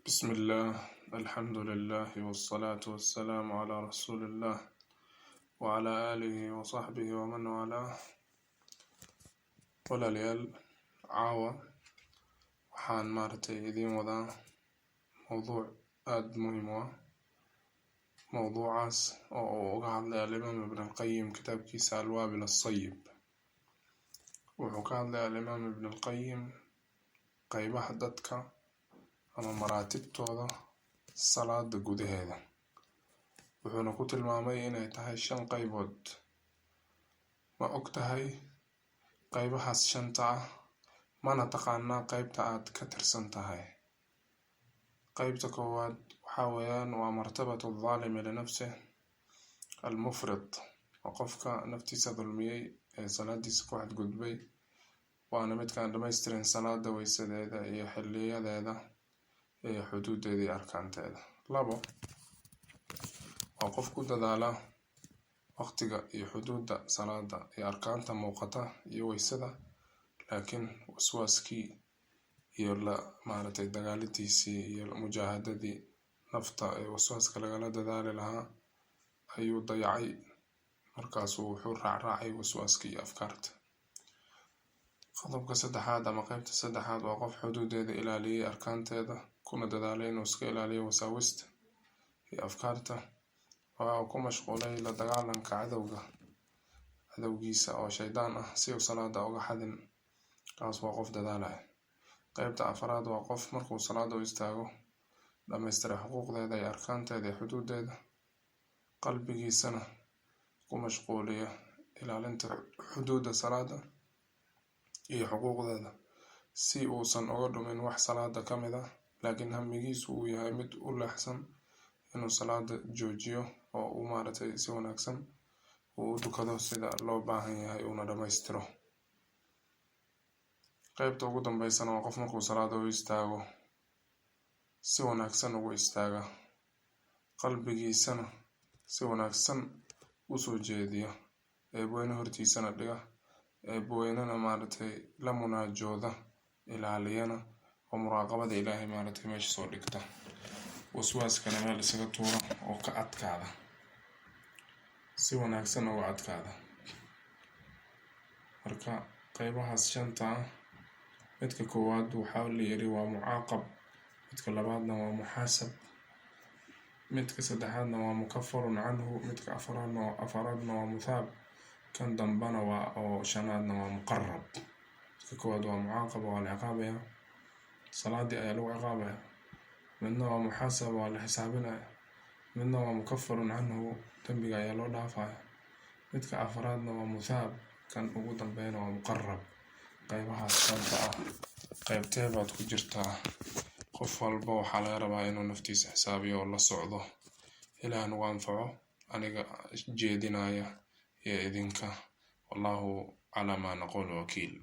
بسم الله، الحمد لله والصلاة والسلام على رسول الله وعلى آله وصحبه ومن والاه. walaalyaal caawa waxaan idiin wadaa mowduuc aad muhiim u ah. mowduucaas oo uu uga hadlay alimaam ibn alqayim kitaabkiisa alwaabil asayib. wuxuu ka hadlay alimaam ibn alqayim qaybaha dadka ama maraatibtooda salaada gudaheeda, wuxuuna ku tilmaamay inay tahay 5 qaybood. ma og tahay qaybahaas 5 ah? mana taqaanaa qaybta aad ka tirsan tahay? qaybta koowaad waxaa weeyaan waa martabatu dhaalimi linafsih almufrid, waa qofka naftiisa dulmiyey ee salaadiisa ku xadgudbay, waana midkaan dhamaystirin salaada weysadeeda iyo xiliyadeeda iyo xuduudeeda iyo arkaanteeda. 2 waa qof ku dadaala waqtiga iyo xuduuda salaada iyo arkaanta muuqata iyo weysada, laakiin waswaaskii iyo dagaaladiisii iyo mujaahadadii nafta ee waswaaska lagala dadaali lahaa ayuu dayacay, markaasuu wuxuu raacay waswaaskii iyo afkaarta. qodobka 3aad ama qaybta 3aad waa qof xuduudeeda ilaaliyay arkaanteeda, kuna dadaalay inuu iska ilaaliyo wasaawista iyo afkaarta, waa ku mashquulay la dagaalanka cadowgiisa oo shaydaan ah si uu salaada uga xadin. kaas waa qof dadaalaya. qaybta 4aad waa qof markuu salaada u istaago dhamaystiray xuquuqdeeda iyo arkaanteeda iyo xuduudeeda, qalbigiisana ku mashquuliya ilaalinta xuduuda salaada iyo xuquuqdeeda si uusan uga dhumin wax salaada ka mid ah, laakiin hamigiisu uu yahay mid u leexsan inuu salaada joojiyo oo uu si wanaagsan uu u tukado sida loo baahan yahay una dhamaystiro. qaybta ugu dambeysana waa qof markuu salaada u istaago si wanaagsan ugu istaaga, qalbigiisana si wanaagsan u soo jeediya, eebweyne hortiisana dhiga, eebweynena la munaajooda, ilaaliyana oo muraaqabada ilaahay meesha soo dhigta, waswaaskana meel isaga tuura oo ka adkaada, si wanaagsan uga adkaada. marka qaybahaas 5 ah, midka koowaad waxaa la yiri waa mucaaqab, midka labaadna waa muxaasab, midka saddexaadna waa mukaffarun canhu, midka afaraadna waa muthaab, kan dambana waa oo 5aadna waa muqarrab. midka koowaad waa mucaaqab, waa la ciqaabaya, salaadii ayaa lagu ciqaabaya. midna waa muxaasab, waa la xisaabinaya. midna waa mukaffarun canhu, dambiga ayaa loo dhaafaya. midka afaraadna waa muthaab, kan ugu dambeeyana waa muqarrab. qaybahaas 5 ah qaybtee baad ku jirtaa? qof walba waxaa laga rabaa inuu naftiisa xisaabiyo oo la socdo. ilaah nagu anfaco, aniga jeedinaya iyo idinka. wallahu calaa maa naqulu wakiil.